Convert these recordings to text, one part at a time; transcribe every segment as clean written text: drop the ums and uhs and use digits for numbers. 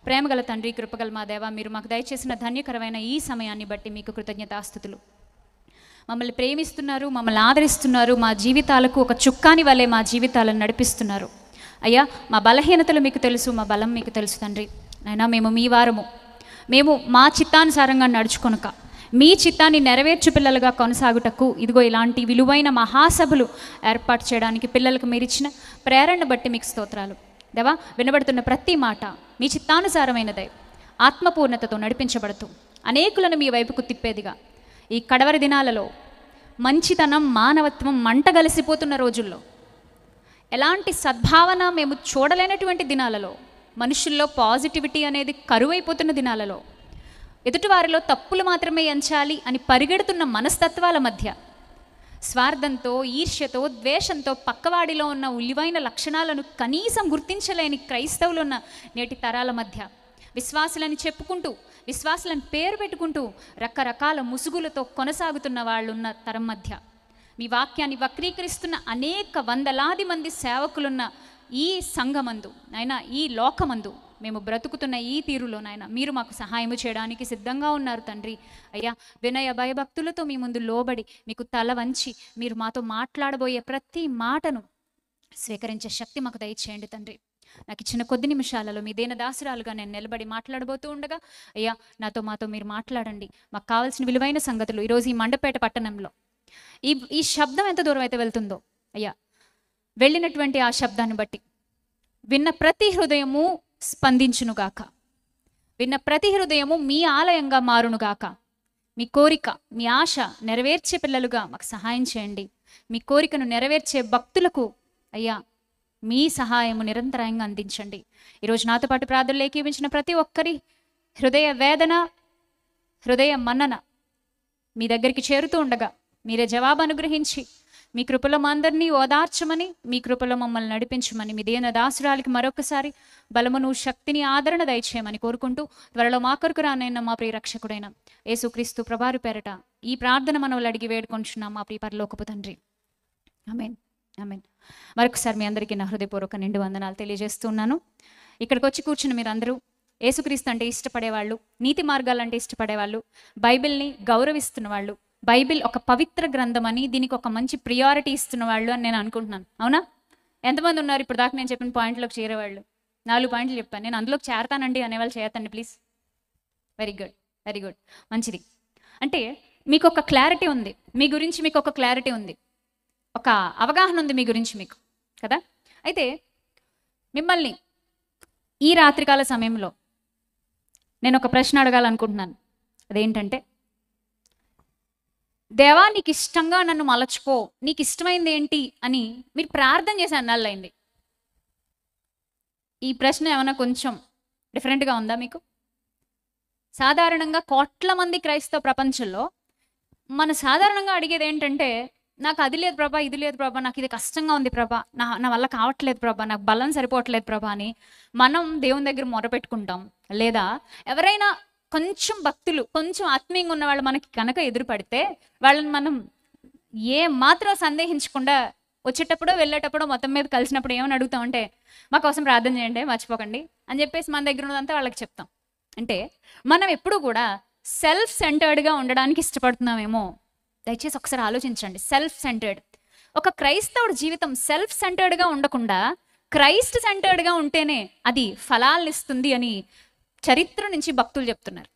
ప్రేమగల తండ్రి, కృపగల మా దేవ, మీరు మాకు దయచేసిన ధన్యకరమైన ఈ సమయాన్ని బట్టి మీకు కృతజ్ఞతాస్తుతులు. మమ్మల్ని ప్రేమిస్తున్నారు, మమ్మల్ని ఆదరిస్తున్నారు, మా జీవితాలకు ఒక చుక్కాని వలె మా జీవితాలను నడిపిస్తున్నారు. అయ్యా, మా బలహీనతలు మీకు తెలుసు, మా బలం మీకు తెలుసు తండ్రి. అయినా మేము మీ వారము, మేము మా చిత్తానుసారంగా నడుచుకొనక మీ చిత్తాన్ని నెరవేర్చు పిల్లలుగా కొనసాగుటకు ఇదిగో ఇలాంటి విలువైన మహాసభలు ఏర్పాటు చేయడానికి పిల్లలకు మీరు ఇచ్చిన ప్రేరణ బట్టి మీకు స్తోత్రాలు దేవా. వినబడుతున్న ప్రతి మాట మీ చిత్తానుసారమైనదే, ఆత్మపూర్ణతతో నడిపించబడుతూ అనేకులను మీ వైపుకు తిప్పేదిగా ఈ కడవరి దినాలలో మంచితనం, మానవత్వం మంటగలిసిపోతున్న రోజుల్లో, ఎలాంటి సద్భావన మేము చూడలేనటువంటి దినాలలో, మనుషుల్లో పాజిటివిటీ అనేది కరువైపోతున్న దినాలలో, ఎదుటివారిలో తప్పులు మాత్రమే ఎంచాలి అని పరిగెడుతున్న మనస్తత్వాల మధ్య, స్వార్థంతో, ఈర్ష్యతో, ద్వేషంతో పక్కవాడిలో ఉన్న విలువైన లక్షణాలను కనీసం గుర్తించలేని క్రైస్తవులు ఉన్న నేటి తరాల మధ్య, విశ్వాసులని చెప్పుకుంటూ, విశ్వాసులను పేరు పెట్టుకుంటూ రకరకాల ముసుగులతో కొనసాగుతున్న వాళ్ళున్న తరం మధ్య, మీ వాక్యాన్ని వక్రీకరిస్తున్న అనేక వందలాది మంది సేవకులున్న ఈ సంఘమందు నాయన, ఈ లోకమందు మేము బ్రతుకుతున్న ఈ తీరులో నాయన మీరు మాకు సహాయము చేయడానికి సిద్ధంగా ఉన్నారు తండ్రి. అయ్యా, వినయ భయభక్తులతో మీ ముందు లోబడి మీకు తల వంచి మీరు మాతో మాట్లాడబోయే ప్రతి మాటను స్వీకరించే శక్తి మాకు దయచేయండి తండ్రి. నాకు ఇచ్చిన కొద్ది నిమిషాలలో మీ దీనదాసురాలుగా నేను నిలబడి మాట్లాడబోతూ ఉండగా అయ్యా, మాతో మీరు మాట్లాడండి. మాకు కావాల్సిన విలువైన సంగతులు ఈరోజు ఈ మండపేట పట్టణంలో ఈ శబ్దం ఎంత దూరం అయితే వెళ్తుందో అయ్యా, వెళ్ళినటువంటి ఆ శబ్దాన్ని బట్టి విన్న ప్రతి హృదయము స్పందించునుగాక, విన్న ప్రతి హృదయము మీ ఆలయంగా మారునుగాక. మీ కోరిక, మీ ఆశ నెరవేర్చే పిల్లలుగా మాకు సహాయం చేయండి. మీ కోరికను నెరవేర్చే భక్తులకు అయ్యా మీ సహాయము నిరంతరంగా అందించండి. ఈరోజు నాతో పాటు ప్రార్థనలు ఏకీవించిన ప్రతి ఒక్కరి హృదయ వేదన, హృదయ మన్నన మీ దగ్గరికి చేరుతూ ఉండగా మీరే జవాబు అనుగ్రహించి మీ కృపలో మా అందరినీ ఓదార్చమని, మీ కృపలో మమ్మల్ని నడిపించమని, మీ దీన దాసురాలకి మరొకసారి బలమును, శక్తిని, ఆదరణ దయచేయమని కోరుకుంటూ త్వరలో మా కొరకు రానైనా మా ప్రియ రక్షకుడైన యేసుక్రీస్తు ప్రభువారి పేరట ఈ ప్రార్థన మనవులు అడిగి వేడుకొంచున్నాం మా ప్రియ పరలోకపు తండ్రి. ఆమేన్, ఆమేన్. మరొకసారి మీ అందరికీ నా హృదయపూర్వక నిండు వందనాలు తెలియజేస్తున్నాను. ఇక్కడికి వచ్చి కూర్చుని మీరందరూ యేసుక్రీస్తు అంటే ఇష్టపడేవాళ్ళు, నీతి మార్గాలంటే ఇష్టపడేవాళ్ళు, బైబిల్ని గౌరవిస్తున్న వాళ్ళు, బైబిల్ ఒక పవిత్ర గ్రంథం అని దీనికి ఒక మంచి ప్రియారిటీ ఇస్తున్న వాళ్ళు అని నేను అనుకుంటున్నాను. అవునా? ఎంతమంది ఉన్నారు ఇప్పుడు దాకా నేను చెప్పిన పాయింట్లోకి చేరేవాళ్ళు? 4 పాయింట్లు చెప్పాను, నేను అందులోకి చేరతానండి అనేవాళ్ళు చేరతండి please. Very good, very good, మంచిది. అంటే మీకు ఒక క్లారిటీ ఉంది, మీ గురించి మీకు ఒక క్లారిటీ ఉంది, ఒక అవగాహన ఉంది మీ గురించి మీకు కదా. అయితే మిమ్మల్ని ఈ రాత్రికాల సమయంలో నేను ఒక ప్రశ్న అడగాలనుకుంటున్నాను. అదేంటంటే, దేవా నీకు ఇష్టంగా నన్ను మలచుకో, నీకు ఇష్టమైంది ఏంటి అని మీరు ప్రార్థన చేసి అన్నాళ్ళైంది. ఈ ప్రశ్న ఏమైనా కొంచెం డిఫరెంట్గా ఉందా మీకు? సాధారణంగా కోట్ల మంది క్రైస్తవ ప్రపంచంలో మన సాధారణంగా అడిగేది ఏంటంటే, నాకు అది లేదు ప్రభా, ఇది లేదు ప్రభా, నాకు ఇది కష్టంగా ఉంది ప్రభా, నా వల్ల కావట్లేదు ప్రభా, నాకు బలం సరిపోవట్లేదు ప్రభా అని మనం దేవుని దగ్గర మొరపెట్టుకుంటాం. లేదా ఎవరైనా కొంచెం భక్తులు, కొంచెం ఆత్మీయంగా ఉన్న వాళ్ళు మనకి కనుక ఎదురుపడితే వాళ్ళని మనం ఏ మాత్రం సందేహించకుండా వచ్చేటప్పుడో వెళ్ళేటప్పుడో మొత్తం మీద కలిసినప్పుడు ఏమని అడుగుతామంటే, మా కోసం ప్రార్థన చేయండి మర్చిపోకండి అని చెప్పేసి మన దగ్గర ఉన్నదంతా వాళ్ళకి చెప్తాం. అంటే మనం ఎప్పుడూ కూడా సెల్ఫ్ సెంటర్డ్గా ఉండడానికి ఇష్టపడుతున్నామేమో. దయచేసి ఒకసారి ఆలోచించండి. సెల్ఫ్ సెంటర్డ్, ఒక క్రైస్తవుడి జీవితం సెల్ఫ్ సెంటర్డ్గా ఉండకుండా క్రైస్ట్ సెంటర్డ్గా ఉంటేనే అది ఫలాలను ఇస్తుంది అని చరిత్ర నుంచి భక్తులు చెప్తున్నారు.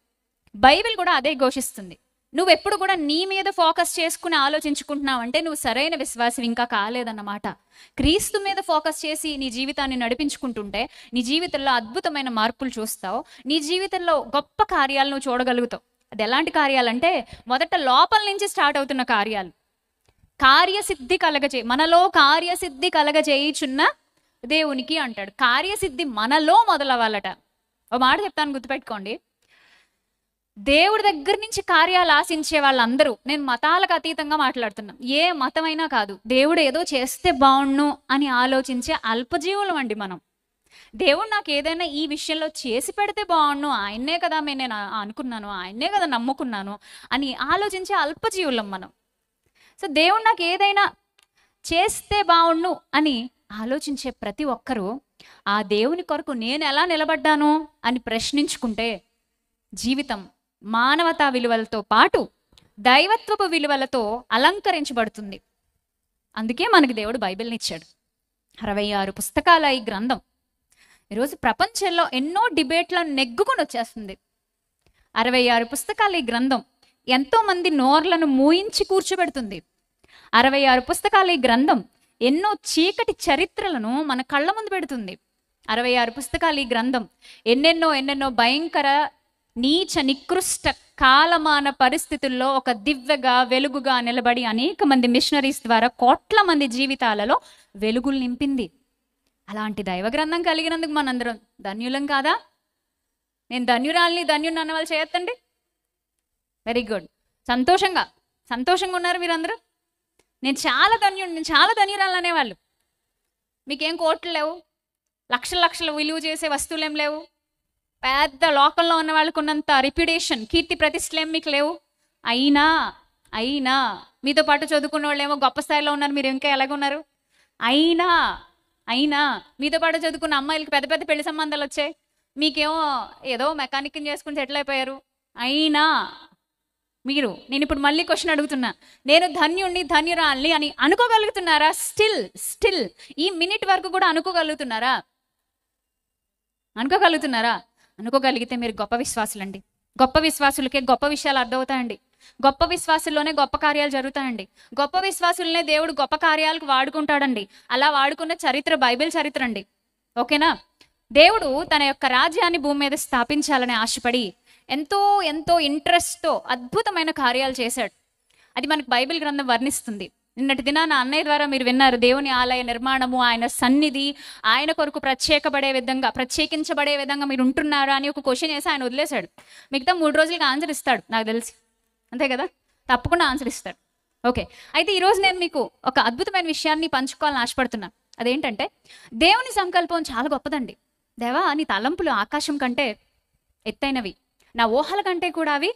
బైబిల్ కూడా అదే ఘోషిస్తుంది. నువ్వు ఎప్పుడు కూడా నీ మీద ఫోకస్ చేసుకుని ఆలోచించుకుంటున్నావు అంటే నువ్వు సరైన విశ్వాసం ఇంకా కాలేదన్నమాట. క్రీస్తు మీద ఫోకస్ చేసి నీ జీవితాన్ని నడిపించుకుంటుంటే నీ జీవితంలో అద్భుతమైన మార్పులు చూస్తావు, నీ జీవితంలో గొప్ప కార్యాలు నువ్వు చూడగలుగుతావు. అది ఎలాంటి కార్యాలంటే, మొదట లోపల నుంచి స్టార్ట్ అవుతున్న కార్యాలు. కార్యసిద్ధి మనలో కార్యసిద్ధి కలగజేయుచున్న దేవునికి అంటాడు. కార్యసిద్ధి మనలో మొదలవ్వాలట. ఓ మాట చెప్తాను, గుర్తుపెట్టుకోండి. దేవుడి దగ్గర నుంచి కార్యాలు ఆశించే వాళ్ళందరూ, నేను మతాలకు అతీతంగా మాట్లాడుతున్నాను, ఏ మతమైనా కాదు, దేవుడు ఏదో చేస్తే బాగుండు అని ఆలోచించే అల్పజీవులం అండి మనం. దేవుడు నాకు ఏదైనా ఈ విషయంలో చేసి పెడితే బాగుండు, ఆయన్నే కదా నేను అనుకున్నాను, ఆయన్నే కదా నమ్ముకున్నాను అని ఆలోచించే అల్పజీవులం మనం. సో దేవుడు నాకు ఏదైనా చేస్తే బాగుండు అని ఆలోచించే ప్రతి ఒక్కరూ ఆ దేవుని కొరకు నేను ఎలా నిలబడ్డాను అని ప్రశ్నించుకుంటే జీవితం మానవతా విలువలతో పాటు దైవత్వపు విలువలతో అలంకరించబడుతుంది. అందుకే మనకి దేవుడు బైబిల్ని ఇచ్చాడు. 66 పుస్తకాల ఈ గ్రంథం ఈరోజు ప్రపంచంలో ఎన్నో డిబేట్లను నెగ్గుకొని వచ్చేస్తుంది. 66 పుస్తకాల ఈ గ్రంథం ఎంతో మంది నోర్లను మూయించి కూర్చోబెడుతుంది. 66 పుస్తకాల ఈ గ్రంథం ఎన్నో చీకటి చరిత్రలను మన కళ్ళ ముందు పెడుతుంది. 66 పుస్తకాల ఈ గ్రంథం ఎన్నెన్నో భయంకర నీచ నికృష్ట కాలమాన పరిస్థితుల్లో ఒక దివ్యగా వెలుగుగా నిలబడి అనేక మంది మిషనరీస్ ద్వారా కోట్ల మంది జీవితాలలో వెలుగులు నింపింది. అలాంటి దైవ గ్రంథం కలిగినందుకు మనందరం ధన్యులం కాదా? నేను ధన్యురాల్ని, ధన్యుని అన్న వాళ్ళు చేయొద్దండి. Very good. సంతోషంగా ఉన్నారు మీరందరూ. నేను చాలా ధన్యురాలు అనేవాళ్ళు. మీకేం కోట్లు లేవు, లక్షల విలువ చేసే వస్తువులు ఏం లేవు, పెద్ద లోకంలో ఉన్న వాళ్ళకు ఉన్నంత రిప్యుటేషన్, కీర్తి ప్రతిష్టలు ఏం మీకు లేవు. అయినా మీతో పాటు చదువుకున్న వాళ్ళు ఏమో గొప్ప స్థాయిలో ఉన్నారు, మీరు ఇంకా ఎలాగున్నారు. అయినా మీతో పాటు చదువుకున్న అమ్మాయిలకి పెద్ద పెద్ద పెళ్లి సంబంధాలు వచ్చాయి, మీకేమో ఏదో మెకానిక్ చేసుకుని సెటిల్ అయిపోయారు. అయినా నేను ఇప్పుడు మళ్ళీ క్వశ్చన్ అడుగుతున్నా, నేను ధన్యురాల్ని అని అనుకోగలుగుతున్నారా? స్టిల్ ఈ మినిట్ వరకు కూడా అనుకోగలుగుతున్నారా? అనుకోగలిగితే మీరు గొప్ప విశ్వాసులండి. గొప్ప విశ్వాసులకే గొప్ప విషయాలు అర్థమవుతాయండి. గొప్ప విశ్వాసుల్లోనే గొప్ప కార్యాలు జరుగుతాయండి. గొప్ప విశ్వాసులనే దేవుడు గొప్ప కార్యాలకు వాడుకుంటాడండి. అలా వాడుకున్న చరిత్ర బైబిల్ చరిత్ర అండి. ఓకేనా? దేవుడు తన యొక్క రాజ్యాన్ని భూమి మీద స్థాపించాలని ఆశపడి ఎంతో ఇంట్రెస్ట్తో అద్భుతమైన కార్యాలు చేశాడు. అది మనకు బైబిల్ గ్రంథం వర్ణిస్తుంది. నిన్నటి దినాన అన్నయ్య ద్వారా మీరు విన్నారు, దేవుని ఆలయ నిర్మాణము, ఆయన సన్నిధి, ఆయన కొరకు ప్రత్యేకించబడే విధంగా మీరు ఉంటున్నారా అని ఒక క్వశ్చన్ చేసి ఆయన వదిలేశాడు. మిగతా 3 రోజులకి ఆన్సర్ ఇస్తాడు నాకు తెలిసి, అంతే కదా? తప్పకుండా ఆన్సర్ ఇస్తాడు. ఓకే, అయితే ఈరోజు నేను మీకు ఒక అద్భుతమైన విషయాన్ని పంచుకోవాలని ఆశపడుతున్నా. అదేంటంటే, దేవుని సంకల్పం చాలా గొప్పదండి. దేవా, నీ తలంపులు ఆకాశం కంటే ఎత్తైనవి, నా ఊహల కంటే కూడా అవి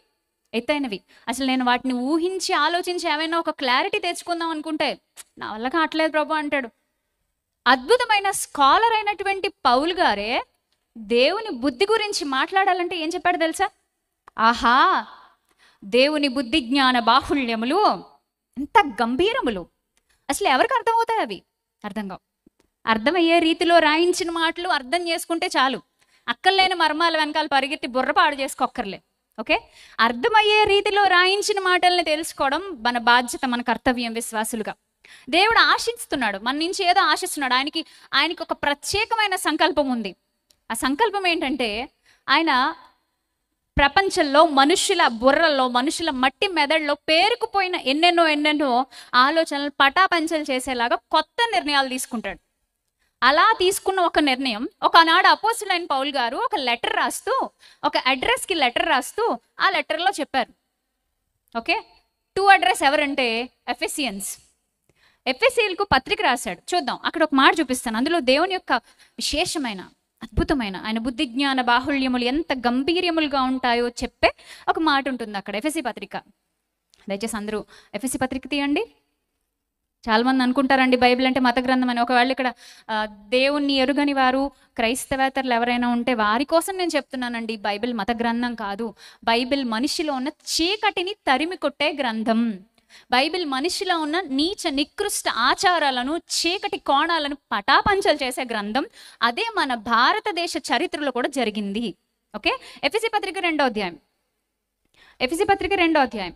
ఎత్తైనవి. అసలు నేను వాటిని ఊహించి ఆలోచించి ఏమైనా ఒక క్లారిటీ తెచ్చుకుందాం అనుకుంటే నా వల్ల కావట్లేదు ప్రభు అంటాడు. అద్భుతమైన స్కాలర్ అయినటువంటి పౌలు గారే దేవుని బుద్ధి గురించి మాట్లాడాలంటే ఏం చెప్పాడు తెలుసా? ఆహా, దేవుని బుద్ధి జ్ఞాన బాహుళ్యములు ఎంత గంభీరములు, అసలు ఎవరికి అర్థమవుతాయి? అవి అర్థం కావు. అర్థమయ్యే రీతిలో రాయించిన మాటలు అర్థం చేసుకుంటే చాలు. అక్కర్లేని మర్మాల వెనకాల పరిగెత్తి బుర్రపాడు చేసుకోక్కర్లే. ఓకే, అర్థమయ్యే రీతిలో రాయించిన మాటల్ని తెలుసుకోవడం మన బాధ్యత, మన కర్తవ్యం విశ్వాసులుగా. దేవుడు ఆశిస్తున్నాడు, మన నుంచి ఏదో ఆశిస్తున్నాడు. ఆయనకి ఒక ప్రత్యేకమైన సంకల్పం ఉంది. ఆ సంకల్పం ఏంటంటే, ఆయన ప్రపంచంలో మనుషుల బుర్రల్లో, మనుషుల మట్టి మెదడులో పేరుకుపోయిన ఎన్నెన్నో ఆలోచనలు పటాపంచలు చేసేలాగా కొత్త నిర్ణయాలు తీసుకుంటాడు. అలా తీసుకున్న ఒక నిర్ణయం, ఒకనాడు అపోస్తలుడైన పౌలు గారు ఒక లెటర్ రాస్తూ, ఒక అడ్రస్కి లెటర్ రాస్తూ ఆ లెటర్లో చెప్పారు. ఓకే, 2 అడ్రస్ ఎవరంటే ఎఫెసియన్స్కు పత్రిక రాశాడు. చూద్దాం, అక్కడ ఒక మాట చూపిస్తాను. అందులో దేవుని యొక్క విశేషమైన అద్భుతమైన ఆయన బుద్ధి జ్ఞాన బాహుళ్యములు ఎంత గంభీర్యములుగా ఉంటాయో చెప్పే ఒక మాట ఉంటుంది అక్కడ. ఎఫెసీ పత్రిక, దయచేసి అందరూ ఎఫెసీ పత్రిక తీయండి. చాలా మంది అనుకుంటారండి బైబిల్ అంటే మత గ్రంథం అని. ఒకవేళ ఇక్కడ దేవుణ్ణి ఎరుగని వారు క్రైస్తవేతరులు ఎవరైనా ఉంటే వారి కోసం నేను చెప్తున్నానండి, బైబిల్ మత గ్రంథం కాదు. బైబిల్ మనిషిలో ఉన్న చీకటిని తరిమి కొట్టే గ్రంథం. బైబిల్ మనిషిలో ఉన్న నీచ నికృష్ట ఆచారాలను, చీకటి కోణాలను పటాపంచలు చేసే గ్రంథం. అదే మన భారతదేశ చరిత్రలో కూడా జరిగింది. ఓకే, ఎఫెసీ పత్రిక 2వ అధ్యాయం. ఎఫెసీ పత్రిక 2వ అధ్యాయం.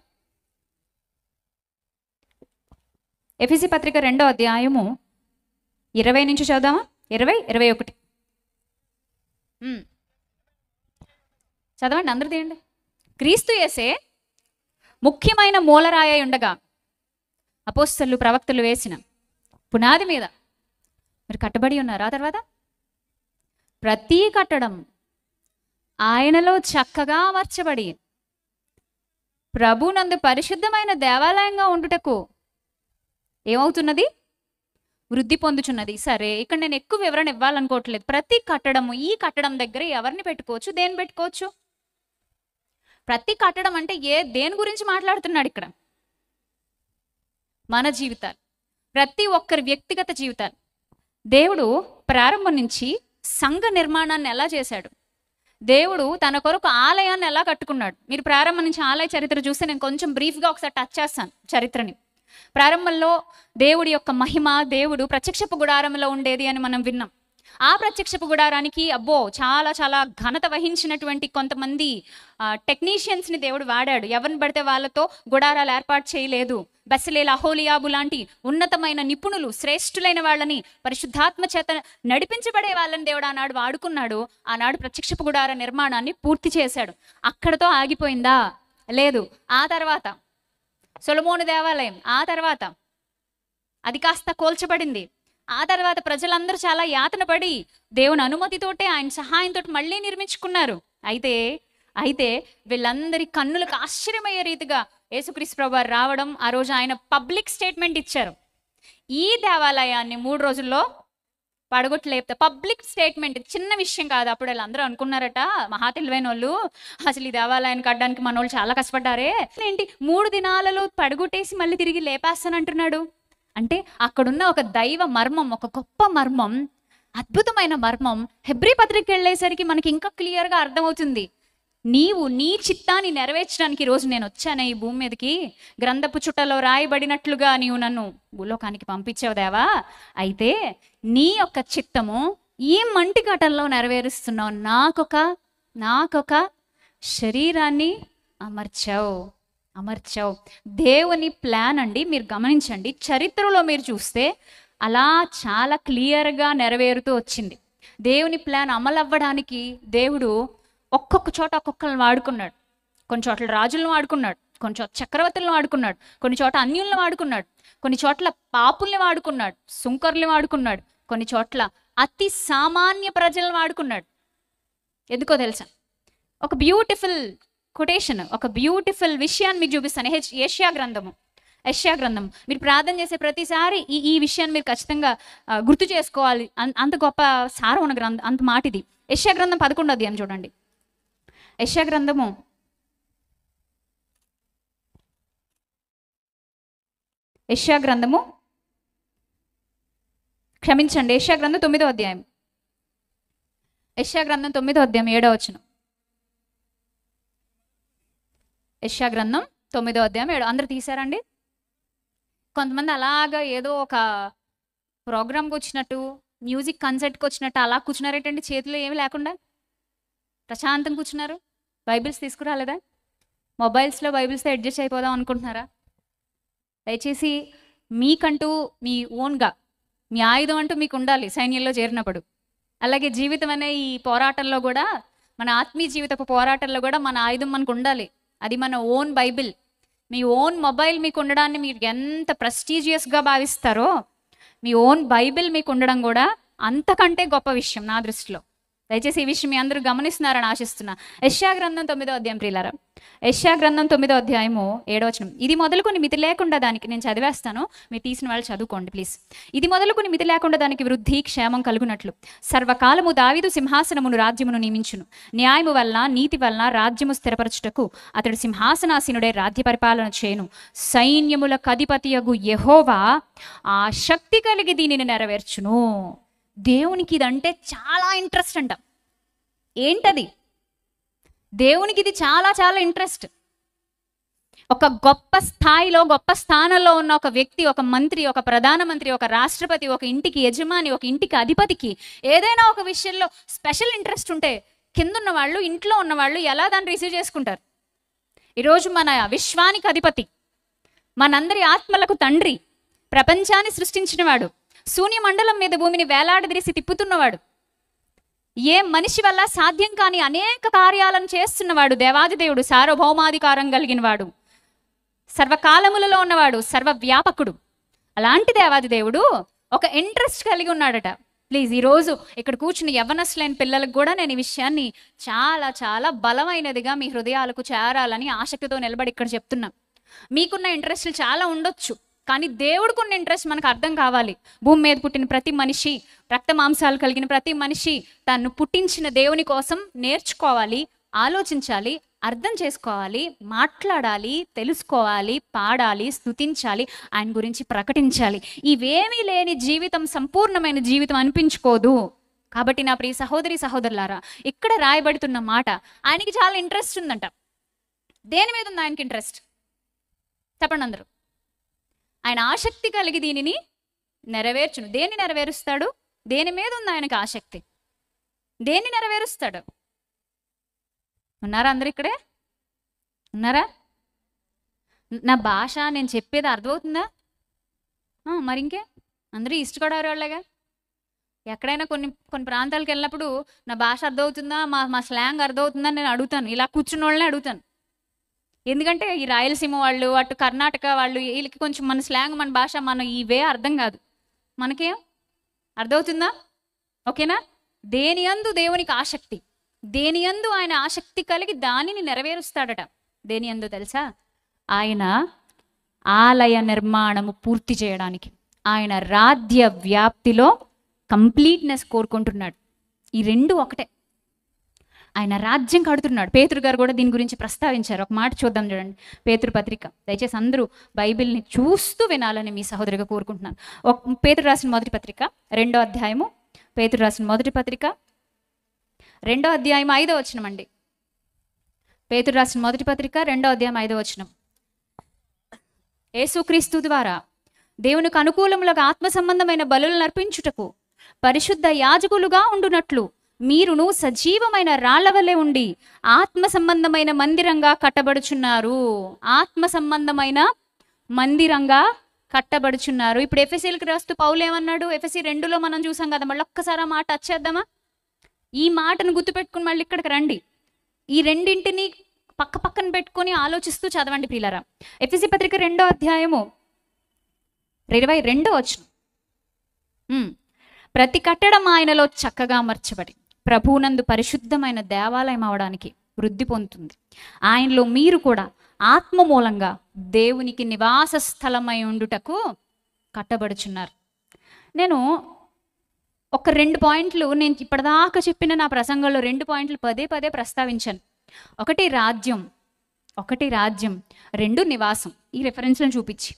ఎఫెసీ పత్రిక 2వ అధ్యాయము 20 నుంచి చదువుదామా? 21 చదవండి, అందరూ తీయండి. క్రీస్తు యేసే ముఖ్యమైన మూలరాయ ఉండగా అపోస్తలులు ప్రవక్తలు వేసిన పునాది మీద మీరు కట్టబడి ఉన్నారు. ఆ తర్వాత ప్రతి కట్టడం ఆయనలో చక్కగా అమర్చబడి ప్రభునందు పరిశుద్ధమైన దేవాలయంగా ఉండుటకు ఏమవుతున్నది? వృద్ధి పొందుచున్నది. సరే, ఇక్కడ నేను ఎక్కువ వివరణ ఇవ్వాలనుకోవట్లేదు. ప్రతి కట్టడము, ఈ కట్టడం దగ్గర ఎవరిని పెట్టుకోవచ్చు, దేని పెట్టుకోవచ్చు? ప్రతి కట్టడం అంటే దేని గురించి మాట్లాడుతున్నాడు ఇక్కడ? మన జీవితాలు, ప్రతి ఒక్కరి వ్యక్తిగత జీవితాలు. దేవుడు ప్రారంభం నుంచి సంఘ నిర్మాణాన్ని ఎలా చేశాడు, దేవుడు తన కొరకు ఆలయాన్ని ఎలా కట్టుకున్నాడు. మీరు ప్రారంభం నుంచి ఆలయ చరిత్ర చూస్తే నేను కొంచెం బ్రీఫ్గా ఒకసారి టచ్ చేస్తాను చరిత్రని. ప్రారంభంలో దేవుడి యొక్క మహిమ, దేవుడు ప్రత్యక్షపు గుడారంలో ఉండేది అని మనం విన్నాం. ఆ ప్రత్యక్షపు గుడారానికి చాలా చాలా ఘనత వహించినటువంటి కొంతమంది టెక్నీషియన్స్ని దేవుడు వాడాడు. ఎవరిని పడితే వాళ్ళతో గుడారాలు ఏర్పాటు చేయలేదు. బెసలేల్, అహోలియాబు లాంటి ఉన్నతమైన నిపుణులు, శ్రేష్ఠులైన వాళ్ళని, పరిశుద్ధాత్మ చేత నడిపించబడే వాళ్ళని దేవుడు ఆనాడు వాడుకున్నాడు. ఆనాడు ప్రత్యక్షపు గుడార నిర్మాణాన్ని పూర్తి చేశాడు. అక్కడతో ఆగిపోయిందా? లేదు. ఆ తర్వాత సొలొమోను దేవాలయం, ఆ తర్వాత అది కాస్త కోల్చబడింది. ఆ తర్వాత ప్రజలందరూ చాలా యాతన పడి దేవుని అనుమతితోటే, ఆయన సహాయంతో మళ్ళీ నిర్మించుకున్నారు. అయితే వీళ్ళందరి కన్నులకు ఆశ్చర్యమయ్యే రీతిగా యేసుక్రీస్తు ప్రభువారు రావడం, ఆ రోజు ఆయన పబ్లిక్ స్టేట్మెంట్ ఇచ్చారు. ఈ దేవాలయాన్ని 3 రోజుల్లో పడగొట్టలేపుతా. పబ్లిక్ స్టేట్మెంట్, చిన్న విషయం కాదు. అప్పుడు వీళ్ళందరూ అనుకున్నారట, మహా తెలివైన వాళ్ళు, అసలు ఈ దేవాలయాన్ని కట్టడానికి మన వాళ్ళు చాలా కష్టపడ్డారే, ఏంటి 3 దినాలలో పడగొట్టేసి మళ్ళీ తిరిగి లేపేస్తానంటున్నాడు. అంటే అక్కడున్న ఒక దైవ మర్మం, ఒక గొప్ప మర్మం, అద్భుతమైన మర్మం హెబ్రీ పత్రిక వెళ్ళేసరికి మనకి ఇంకా క్లియర్గా అర్థమవుతుంది. నీవు నీ చిత్తాన్ని నెరవేర్చడానికి ఈరోజు నేను వచ్చాను ఈ భూమి మీదకి. గ్రంథపు చుట్టలో రాయబడినట్లుగా నీవు నన్ను భూలోకానికి పంపించావు దేవా. అయితే నీ యొక్క చిత్తము ఈ మంటి ఘటనలో నెరవేరుస్తున్నావు. నాకొక శరీరాన్ని అమర్చావు. దేవుని ప్లాన్ అండి. మీరు గమనించండి, చరిత్రలో మీరు చూస్తే అలా చాలా క్లియర్గా నెరవేరుతూ వచ్చింది. దేవుని ప్లాన్ అమలవ్వడానికి దేవుడు ఒక్కొక్క చోట ఒక్కొక్కరిని వాడుకున్నాడు. కొన్ని చోట్ల రాజులను వాడుకున్నాడు, కొన్ని చోట్ల చక్రవర్తులను వాడుకున్నాడు, కొన్ని చోట్ల అన్యులను వాడుకున్నాడు, కొన్ని చోట్ల పాపుల్ని వాడుకున్నాడు, సుంకర్ని వాడుకున్నాడు, కొన్ని చోట్ల అతి సామాన్య ప్రజలను వాడుకున్నాడు. ఎందుకో తెలుసా? ఒక బ్యూటిఫుల్ కొటేషన్, ఒక బ్యూటిఫుల్ విషయాన్ని మీకు చూపిస్తాను. యెషయా గ్రంథం మీరు ప్రార్థన చేసే ప్రతిసారి ఈ విషయాన్ని మీరు ఖచ్చితంగా గుర్తు చేసుకోవాలి. అంత గొప్ప సారం ఉన్న గ్రంథం, అంత మాట ఇది. యెషయా గ్రంథం 11వ అధ్యాయం చూడండి. యెషయా గ్రంథము 9వ అధ్యాయం. యెషయా గ్రంథం 9వ అధ్యాయం 7వ వచనం. యెషయా గ్రంథం 9వ అధ్యాయం 7. అందరు తీసారండి? కొంతమంది అలాగా ఏదో ఒక ప్రోగ్రామ్కి వచ్చినట్టు, మ్యూజిక్ కన్సర్ట్కి వచ్చినట్టు అలా కూర్చున్నారేటండి, చేతిలో ఏమి లేకుండా ప్రశాంతంగా కూర్చున్నారు. బైబిల్స్ తీసుకురాలేదా? మొబైల్స్లో బైబిల్స్తో అడ్జస్ట్ అయిపోదాం అనుకుంటున్నారా? దయచేసి మీకంటూ మీ ఓన్గా మీ ఆయుధం అంటూ మీకు ఉండాలి సైన్యంలో చేరినప్పుడు. అలాగే జీవితం అనే ఈ పోరాటంలో కూడా, మన ఆత్మీయ జీవితపు పోరాటంలో కూడా మన ఆయుధం మనకు ఉండాలి. అది మన ఓన్ బైబిల్. మీ ఓన్ మొబైల్ మీకు ఉండడాన్ని మీరు ఎంత ప్రెస్టీజియస్గా భావిస్తారో, మీ ఓన్ బైబిల్ మీకు ఉండడం కూడా అంతకంటే గొప్ప విషయం నా దృష్టిలో. దయచేసి ఈ విషయం మీ అందరూ గమనిస్తున్నారని ఆశిస్తున్నా. యెషయా గ్రంథం 9వ అధ్యాయం ప్రియులారా, యెషయా గ్రంథం 9వ అధ్యాయము 7వ వచనం. ఇది మొదలుకొని మితి లేకుండా దానికి, నేను చదివేస్తాను, మీరు తీసిన వాళ్ళు చదువుకోండి ప్లీజ్. ఇది మొదలుకొని మితి లేకుండా దానికి వృద్ధి క్షేమం కలుగునట్లు సర్వకాలము దావీదు సింహాసనమును రాజ్యమును నియమించును. న్యాయము వలన నీతి వలన రాజ్యము స్థిరపరచుటకు అతడు సింహాసనాసీనుడే రాజ్య పరిపాలన చేయను. సైన్యములకు అధిపతియగు యెహోవా ఆ శక్తి కలిగి దీనిని నెరవేర్చును. దేవునికి ఇదంటే చాలా ఇంట్రెస్ట్ అంట. ఏంటది? దేవునికి ఇది చాలా చాలా ఇంట్రెస్ట్. ఒక గొప్ప స్థాయిలో, గొప్ప స్థానంలో ఉన్న ఒక వ్యక్తి, ఒక మంత్రి, ఒక ప్రధానమంత్రి, ఒక రాష్ట్రపతి, ఒక ఇంటికి యజమాని, ఒక ఇంటికి అధిపతికి ఏదైనా ఒక విషయంలో స్పెషల్ ఇంట్రెస్ట్ ఉంటే కిందున్న వాళ్ళు, ఇంట్లో ఉన్నవాళ్ళు ఎలా దాన్ని రిసీవ్ చేసుకుంటారు? ఈరోజు మన విశ్వానికి అధిపతి, మనందరి ఆత్మలకు తండ్రి, ప్రపంచాన్ని సృష్టించినవాడు, శూన్య మండలం మీద భూమిని వేలాడదీసి తిప్పుతున్నవాడు, ఏ మనిషి వల్ల సాధ్యం కాని అనేక కార్యాలను చేస్తున్నవాడు, దేవాది దేవుడు, సార్వభౌమాధికారం కలిగిన వాడు, సర్వకాలములలో ఉన్నవాడు, సర్వవ్యాపకుడు. అలాంటి దేవాది దేవుడు ఒక ఇంట్రెస్ట్ కలిగి ఉన్నాడట. ప్లీజ్ ఈరోజు ఇక్కడ కూర్చుని యవ్వనస్తులైన పిల్లలకు కూడా నేను ఈ విషయాన్ని చాలా చాలా బలమైనదిగా మీ హృదయాలకు చేరాలని ఆసక్తితో నిలబడి ఇక్కడ చెప్తున్నా. మీకున్న ఇంట్రెస్ట్లు చాలా ఉండొచ్చు, కానీ దేవుడికున్న ఇంట్రెస్ట్ మనకు అర్థం కావాలి. భూమి మీద పుట్టిన ప్రతి మనిషి, రక్త మాంసాలు కలిగిన ప్రతి మనిషి తను పుట్టించిన దేవుని కోసం నేర్చుకోవాలి, ఆలోచించాలి, అర్థం చేసుకోవాలి, మాట్లాడాలి, తెలుసుకోవాలి, పాడాలి, స్తుతించాలి, ఆయన గురించి ప్రకటించాలి. ఇవేమీ లేని జీవితం సంపూర్ణమైన జీవితం అనిపించుకోదు. కాబట్టి నా ప్రియ సహోదరి సహోదరులారా, ఇక్కడ రాయబడుతున్న మాట, ఆయనకి చాలా ఇంట్రెస్ట్ ఉందంట. దేని మీద ఉంది ఆయనకి ఇంట్రెస్ట్ చెప్పండి అందరూ. ఆయన ఆసక్తి కలిగి దీనిని నెరవేర్చును. దేన్ని నెరవేరుస్తాడు? దేని మీద ఉంది ఆయనకి ఆసక్తి? దేన్ని నెరవేరుస్తాడు? ఉన్నారా అందరు? ఇక్కడే ఉన్నారా? నా భాష నేను చెప్పేది అర్థమవుతుందా? మరి ఇంకే అందరూ ఈస్ట్ గోదావరి వాళ్ళగా. ఎక్కడైనా కొన్ని ప్రాంతాలకు వెళ్ళినప్పుడు నా భాష అర్థమవుతుందా, మా స్లాంగ్ అర్థమవుతుందా నేను అడుగుతాను. ఇలా కూర్చున్న వాళ్ళనే అడుగుతాను. ఎందుకంటే ఈ రాయలసీమ వాళ్ళు, అటు కర్ణాటక వాళ్ళు, వీళ్ళకి కొంచెం మన స్లాంగ్, మన భాష, మన ఇవే అర్థం కాదు. మనకేం అర్థమవుతుందా? ఓకేనా? దేని యందు దేవునికి ఆసక్తి, దేని యందు ఆయన ఆసక్తి కలిగి దానిని నెరవేరుస్తాడట. దేని యందు తెలుసా? ఆయన ఆలయ నిర్మాణము పూర్తి చేయడానికి, ఆయన రాజ్య వ్యాప్తిలో కంప్లీట్నెస్ కోరుకుంటున్నాడు. ఈ రెండు ఒకటే. ఆయన రాజ్యం కడుతున్నాడు. పేతురు గారు కూడా దీని గురించి ప్రస్తావించారు. ఒక మాట చూద్దాం చూడండి. పేతురు పత్రిక, దయచేసి అందరూ బైబిల్ని చూస్తూ వినాలని మీ సహోదరిగా కోరుకుంటున్నాను. పేతురు రాసిన మొదటి పత్రిక 2వ అధ్యాయము, పేతురు రాసిన మొదటి పత్రిక 2వ అధ్యాయం 5వ వచనం అండి. పేతురు రాసిన మొదటి పత్రిక 2వ అధ్యాయం 5వ వచనం. యేసుక్రీస్తు ద్వారా దేవునికి అనుకూలములకు ఆత్మ సంబంధమైన బలులను అర్పించుటకు పరిశుద్ధ యాజకులుగా ఉండునట్లు మీరును సజీవమైన రాళ్ల వలె ఉండి ఆత్మ సంబంధమైన మందిరంగా కట్టబడుచున్నారు. ఆత్మ సంబంధమైన మందిరంగా కట్టబడుచున్నారు. ఇప్పుడు ఎఫెసీలకు రాస్తూ పౌలు ఏమన్నాడు? ఎఫెసీ 2లో మనం చూసాం కదా. మళ్ళీ ఒక్కసారి ఆ మాట వచ్చేద్దామా? ఈ మాటను గుర్తుపెట్టుకుని మళ్ళీ ఇక్కడికి రండి. ఈ రెండింటిని పక్క పక్కన పెట్టుకొని ఆలోచిస్తూ చదవండి ప్రియులారా. ఎఫెసీ పత్రిక 2వ అధ్యాయము 22వ వచనం. ప్రతి కట్టడం ఆయనలో చక్కగా అమర్చబడి ప్రభువునందు పరిశుద్ధమైన దేవాలయం అవడానికి వృద్ధి పొందుతుంది. ఆయనలో మీరు కూడా ఆత్మ మూలంగా దేవునికి నివాస స్థలమై ఉండుటకు కట్టబడుచున్నారు. నేను ఒక 2 పాయింట్లు, నేను ఇప్పటిదాకా చెప్పిన నా ప్రసంగంలో 2 పాయింట్లు పదే పదే ప్రస్తావించాను. ఒకటి రాజ్యం, 2 నివాసం. ఈ రెఫరెన్స్లను చూపించి,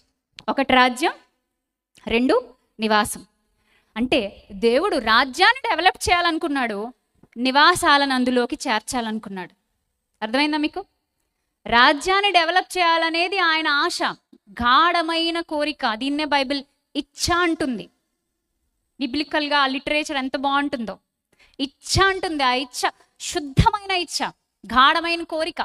1 రాజ్యం, 2 నివాసం. అంటే దేవుడు రాజ్యాన్ని డెవలప్ చేయాలనుకున్నాడు, నివాసాలను అందులోకి చేర్చాలనుకున్నాడు. అర్థమైందా మీకు? రాజ్యాన్ని డెవలప్ చేయాలనేది ఆయన ఆశ, గాఢమైన కోరిక. దీన్నే బైబిల్ ఇచ్చ అంటుంది. బిబ్లికల్గా ఆ లిటరేచర్ ఎంత బాగుంటుందో. ఇచ్చ అంటుంది. ఆ ఇచ్చ శుద్ధమైన ఇచ్చ, గాఢమైన కోరిక.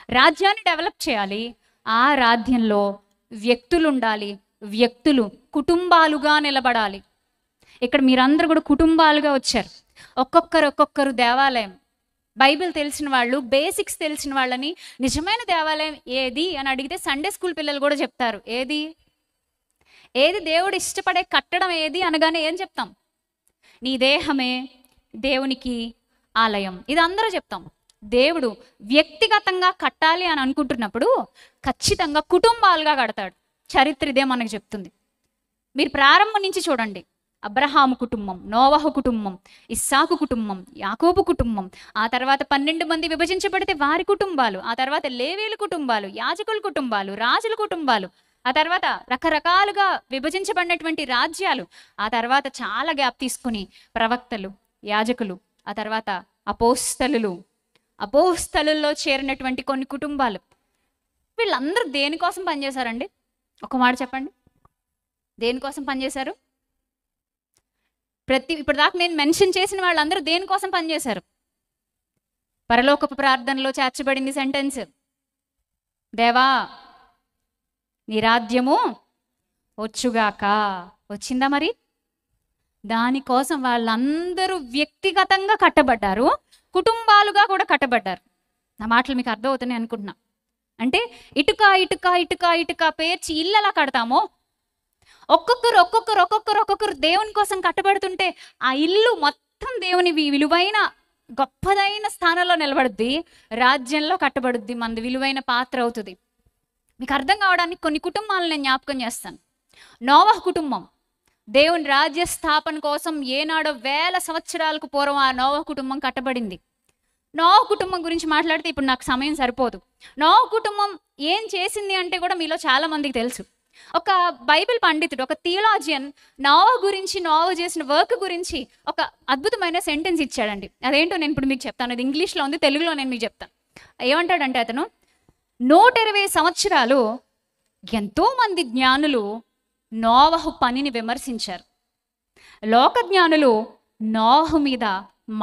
రాజ్యాన్ని డెవలప్ చేయాలి. ఆ రాజ్యంలో వ్యక్తులు ఉండాలి, వ్యక్తులు కుటుంబాలుగా నిలబడాలి. ఇక్కడ మీరందరూ కూడా కుటుంబాలుగా వచ్చారు. ఒక్కొక్కరు దేవాలయం. బైబిల్ తెలిసిన వాళ్ళు, బేసిక్స్ తెలిసిన వాళ్ళని నిజమైన దేవాలయం ఏది అని అడిగితే సండే స్కూల్ పిల్లలు కూడా చెప్తారు. ఏది దేవుడు ఇష్టపడే కట్టడం ఏది అనగానే ఏం చెప్తాం? నీ దేహమే దేవునికి ఆలయం. ఇది అందరూ చెప్తాం. దేవుడు వ్యక్తిగతంగా కట్టాలి అని అనుకుంటున్నప్పుడు ఖచ్చితంగా కుటుంబాలుగా కడతాడు. చరిత్ర ఇదే మనకు చెప్తుంది. మీరు ప్రారంభం నుంచి చూడండి. అబ్రహాము కుటుంబం, నోవహు కుటుంబం, ఇస్సాకు కుటుంబం, యాకోబు కుటుంబం, ఆ తర్వాత 12 మంది విభజించబడితే వారి కుటుంబాలు, ఆ తర్వాత లేవీయుల కుటుంబాలు, యాజకుల కుటుంబాలు, రాజుల కుటుంబాలు, ఆ తర్వాత రకరకాలుగా విభజించబడినటువంటి రాజ్యాలు, ఆ తర్వాత చాలా గ్యాప్ తీసుకుని ప్రవక్తలు, యాజకులు, ఆ తర్వాత అపోస్తలుల్లో చేరినటువంటి కొన్ని కుటుంబాలు. వీళ్ళందరూ దేనికోసం పనిచేశారండి? ఒక మాట చెప్పండి. దేనికోసం పనిచేశారు? ఇప్పటిదాకా నేను మెన్షన్ చేసిన వాళ్ళందరూ దేనికోసం పనిచేశారు? పరలోకపు ప్రార్థనలో చేర్చబడింది సెంటెన్స్, దేవా నీ రాజ్యము వచ్చుగాక. వచ్చిందా మరి? దానికోసం వాళ్ళందరూ వ్యక్తిగతంగా కట్టబడ్డారు, కుటుంబాలుగా కూడా కట్టబడ్డారు. నా మాటలు మీకు అర్థమవుతున్నాయి అనుకుంటున్నా. అంటే ఇటుక పేర్చి ఇల్లు ఎలా కడతామో, ఒక్కొక్కరు దేవుని కోసం కట్టబడుతుంటే ఆ ఇల్లు మొత్తం దేవుని విలువైన గొప్పదైన స్థానంలో నిలబడుద్ది, రాజ్యంలో కట్టబడుద్ది, మనది విలువైన పాత్ర అవుతుంది. మీకు అర్థం కావడానికి కొన్ని కుటుంబాలను నేను జ్ఞాపకం చేస్తాను. నోవహు కుటుంబం దేవుని రాజ్య స్థాపన కోసం ఏనాడో 1000 సంవత్సరాలకు పూర్వం ఆ నోవహు కుటుంబం కట్టబడింది. నోవహు కుటుంబం గురించి మాట్లాడితే ఇప్పుడు నాకు సమయం సరిపోదు. నోవహు కుటుంబం ఏం చేసింది అంటే కూడా మీలో చాలా మందికి తెలుసు. ఒక బైబిల్ పండితుడు, ఒక థియోలాజియన్ నోవహు గురించి, నోవహు చేసిన వర్క్ గురించి ఒక అద్భుతమైన సెంటెన్స్ ఇచ్చాడండి. అదేంటో నేను ఇప్పుడు మీకు చెప్తాను. అది ఇంగ్లీష్లో ఉంది, తెలుగులో నేను మీకు చెప్తాను. ఏమంటాడంటే అతను, 120 సంవత్సరాలు ఎంతోమంది జ్ఞానులు నోవహు పనిని విమర్శించారు. లోక జ్ఞానులు నోవహు మీద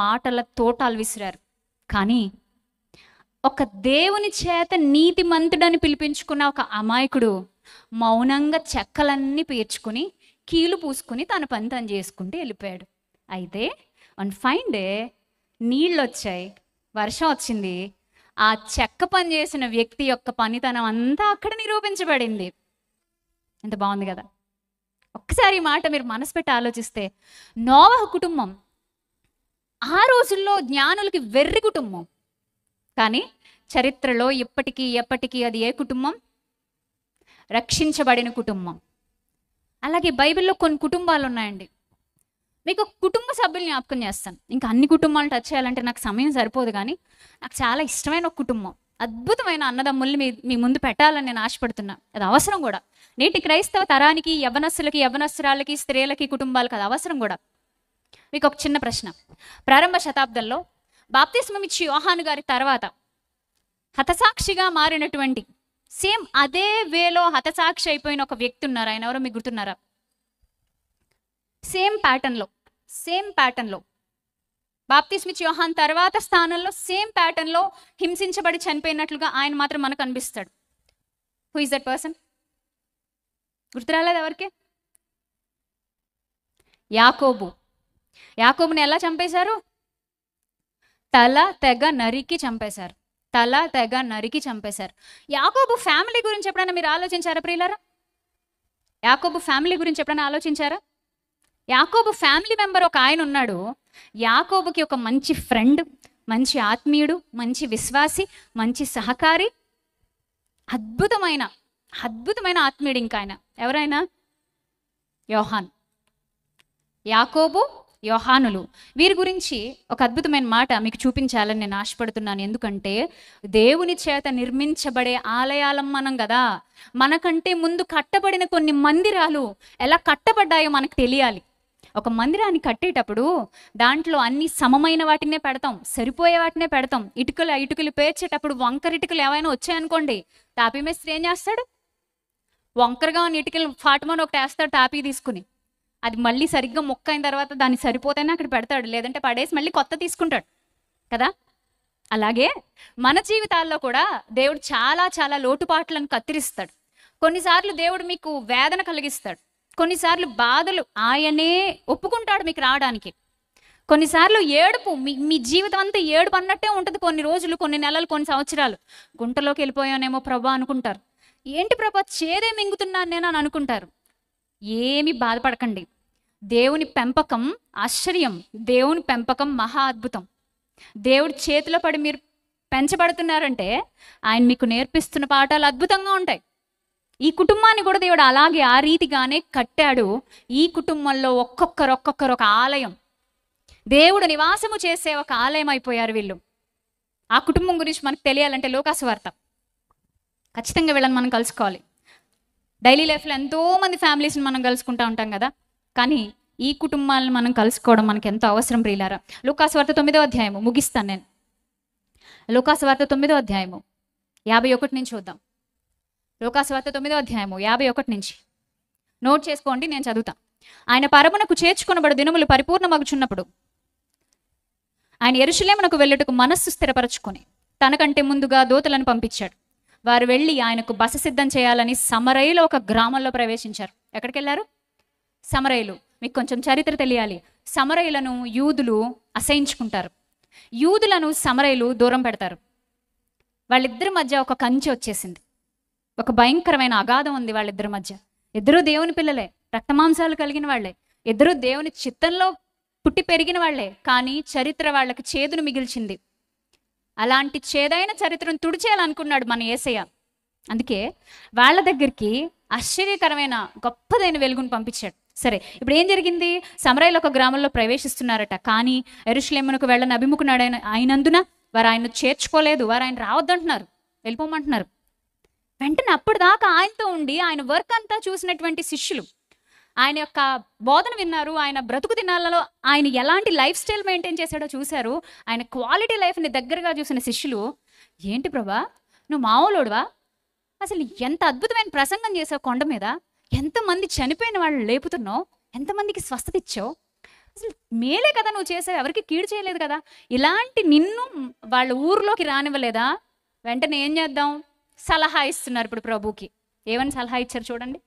మాటల తోటాలు విసిరారు. కానీ ఒక దేవుని చేత నీతిమంతుడని పిలిపించుకున్న ఒక అమాయకుడు మౌనంగా చెక్కలన్నీ పేర్చుకుని కీలు పూసుకుని తన పని తను చేసుకుంటూ వెళ్ళిపోయాడు. అయితే వన్ ఫైన్ డే నీళ్ళు వచ్చాయి, వర్షం వచ్చింది. ఆ చెక్క పని చేసిన వ్యక్తి యొక్క పనితనం అంతా అక్కడ నిరూపించబడింది. ఎంత బాగుంది కదా. ఒక్కసారి ఈ మాట మీరు మనసు పెట్టి ఆలోచిస్తే, నోవహు కుటుంబం ఆ రోజుల్లో జ్ఞానులకి వెర్రి కుటుంబం. కానీ చరిత్రలో ఎప్పటికీ అది ఏ కుటుంబం? రక్షించబడిన కుటుంబం. అలాగే బైబిల్లో కొన్ని కుటుంబాలు ఉన్నాయండి. మీకు ఒక కుటుంబ సభ్యులు జ్ఞాపకం చేస్తాను. ఇంకా అన్ని కుటుంబాలు టచ్ చేయాలంటే నాకు సమయం సరిపోదు. కానీ నాకు చాలా ఇష్టమైన ఒక కుటుంబం, అద్భుతమైన అన్నదమ్ముల్ని మీ ముందు పెట్టాలని నేను ఆశపడుతున్నా. అది అవసరం కూడా. నేటి క్రైస్తవ తరానికి, యవ్వనస్తులకి, యవ్వనస్తురాలకి, స్త్రీలకి, కుటుంబాలకి అది అవసరం కూడా. మీకు ఒక చిన్న ప్రశ్న. ప్రారంభ శతాబ్దంలో బాప్తిస్మం ఇచ్చి యోహాను గారి తర్వాత హతసాక్షిగా మారినటువంటి, సేమ్ అదే వేలో హతసాక్షి అయిపోయిన ఒక వ్యక్తి ఉన్నారు. ఆయన ఎవరో మీకు గుర్తున్నారా? సేమ్ ప్యాటర్న్లో బాప్తిస్మం ఇచ్చి యోహాను తర్వాత స్థానంలో సేమ్ ప్యాటర్న్లో హింసించబడి చనిపోయినట్లుగా ఆయన మాత్రం మనకు అనిపిస్తాడు. Who is that person? గుర్తురాలేదు ఎవరికి? యాకోబుని ఎలా చంపేశారు? తల తెగ నరికి చంపేశారు. యాకోబు ఫ్యామిలీ గురించి ఎప్పుడైనా మీరు ఆలోచించారా ప్రియులారా? యాకోబు ఫ్యామిలీ గురించి ఎప్పుడైనా ఆలోచించారా? యాకోబు ఫ్యామిలీ మెంబర్ ఒక ఆయన ఉన్నాడు. యాకోబుకి ఒక మంచి ఫ్రెండ్, మంచి ఆత్మీయుడు, మంచి విశ్వాసి, మంచి సహకారి, అద్భుతమైన ఆత్మీయుడు. ఇంకా ఆయన ఎవరైనా? యోహాన్. యాకోబు, యోహానులు, వీరి గురించి ఒక అద్భుతమైన మాట మీకు చూపించాలని నేను ఆశపడుతున్నాను. ఎందుకంటే దేవుని చేత నిర్మించబడే ఆలయాలం మనం కదా. మనకంటే ముందు కట్టబడిన కొన్ని మందిరాలు ఎలా కట్టబడ్డాయో మనకు తెలియాలి. ఒక మందిరాన్ని కట్టేటప్పుడు దాంట్లో అన్ని సమమైన వాటినే పెడతాం, సరిపోయే వాటినే పెడతాం. ఇటుకలు పేర్చేటప్పుడు వంకరిటుకలు ఏమైనా వచ్చాయనుకోండి, తాపీ మేస్త్రి ఏం చేస్తాడు? వంకరగా ఉన్న ఇటుకలు ఫాటుమని ఒకటి వేస్తాడు తాపీ తీసుకుని. అది మళ్ళీ సరిగ్గా మొక్క అయిన తర్వాత దాన్ని సరిపోతేనే అక్కడ పెడతాడు, లేదంటే పడేసి మళ్ళీ కొత్త తీసుకుంటాడు కదా. అలాగే మన జీవితాల్లో కూడా దేవుడు చాలా లోటుపాట్లను కత్తిరిస్తాడు. కొన్నిసార్లు దేవుడు మీకు వేదన కలిగిస్తాడు, కొన్నిసార్లు బాధలు ఆయనే ఒప్పుకుంటాడు మీకు రావడానికి. కొన్నిసార్లు ఏడుపు, మీ జీవితం అంతా ఏడుపు అన్నట్టే ఉంటుంది. కొన్ని రోజులు, కొన్ని నెలలు, కొన్ని సంవత్సరాలు. గుంటలోకి వెళ్ళిపోయానేమో ప్రభా అనుకుంటారు. ఏంటి ప్రభా చేదే మింగుతున్నాను నేను అని అనుకుంటారు. ఏమీ బాధపడకండి. దేవుని పెంపకం ఆశ్చర్యం, దేవుని పెంపకం మహా అద్భుతం. దేవుడి చేతిలో పడి మీరు పెంచబడుతున్నారంటే ఆయన మీకు నేర్పిస్తున్న పాఠాలు అద్భుతంగా ఉంటాయి. ఈ కుటుంబాన్ని కూడా దేవుడు అలాగే ఆ రీతిగానే కట్టాడు. ఈ కుటుంబంలో ఒక్కొక్కరు ఒక ఆలయం, దేవుడు నివాసము చేసే ఒక ఆలయం అయిపోయారు వీళ్ళు. ఆ కుటుంబం గురించి మనకు తెలియాలంటే లోకాసు వార్త ఖచ్చితంగా వీళ్ళని మనం కలుసుకోవాలి. డైలీ లైఫ్లో ఎంతోమంది ఫ్యామిలీస్ని మనం కలుసుకుంటూ ఉంటాం కదా, కానీ ఈ కుటుంబాలను మనం కలుసుకోవడం మనకి ఎంతో అవసరం ప్రియులారా. లూకాసు వార్త 9వ అధ్యాయము ముగిస్తాను నేను. లూకాసు వార్త 9వ అధ్యాయము 51 నుంచి చూద్దాం. లూకాసు వార్త 9వ అధ్యాయము 51 నుంచి నోట్ చేసుకోండి, నేను చదువుతా. ఆయన పరమునకు చేర్చుకొనబడు దినములు పరిపూర్ణమగుచున్నప్పుడు ఆయన యెరూషలేమునకు వెళ్ళుటకు మనస్సు స్థిరపరచుకొని తనకంటే ముందుగా దూతలను పంపించాడు. వారు వెళ్ళి ఆయనకు బస సిద్ధం చేయాలని సమరయలో ఒక గ్రామంలో ప్రవేశించారు. ఎక్కడికి వెళ్ళారు? సమరయలు. మీకు కొంచెం చరిత్ర తెలియాలి. సమరయులను యూదులు అసహించుకుంటారు, యూదులను సమరయులు దూరం పెడతారు. వాళ్ళిద్దరి మధ్య ఒక కంచె వచ్చేసింది, ఒక భయంకరమైన అగాధం ఉంది వాళ్ళిద్దరి మధ్య. ఇద్దరూ దేవుని పిల్లలే, రక్తమాంసాలు కలిగిన వాళ్ళే, ఇద్దరూ దేవుని చిత్తంలో పుట్టి పెరిగిన వాళ్ళే. కానీ చరిత్ర వాళ్ళకి చేదును మిగిల్చింది. అలాంటి చేదైన చరిత్రను తుడిచేయాలనుకున్నాడు మన యేసయ్య. అందుకే వాళ్ళ దగ్గరికి ఆశ్చర్యకరమైన గొప్పదైన వెలుగును పంపించాడు. సరే, ఇప్పుడు ఏం జరిగింది? సమరయలో ఒక గ్రామంలో ప్రవేశిస్తున్నారట. కానీ యెరూషలేమునకు వెళ్ళని అభిముఖుడు అయినందున వారు ఆయన్ను చేర్చుకోలేదు, వారు ఆయన రావద్దంటున్నారు, వెళ్ళిపోమంటున్నారు. వెంటనే అప్పటిదాకా ఆయనతో ఉండి ఆయన వర్క్ అంతా చూసినటువంటి శిష్యులు, ఆయన యొక్క బోధన విన్నారు, ఆయన బ్రతుకు దినాలలో ఆయన ఎలాంటి లైఫ్ స్టైల్ మెయింటైన్ చేశాడో చూశారు, ఆయన క్వాలిటీ లైఫ్ని దగ్గరగా చూసిన శిష్యులు, ఏంటి ప్రభా నువ్వు మామూలుడువా, అసలు ఎంత అద్భుతమైన ప్రసంగం చేసావు కొండ మీద, ఎంతమంది చనిపోయిన వాళ్ళు లేపుతున్నావు, ఎంతమందికి స్వస్థత ఇచ్చావు, అసలు మేలే కదా నువ్వు చేసావు, ఎవరికి కీడు చేయలేదు కదా, ఇలాంటి నిన్ను వాళ్ళ ఊర్లోకి రానివ్వలేదా? వెంటనే ఏం చేద్దాం, సలహా ఇస్తున్నారు ఇప్పుడు ప్రభుకి. ఏమని సలహా ఇచ్చారు చూడండి,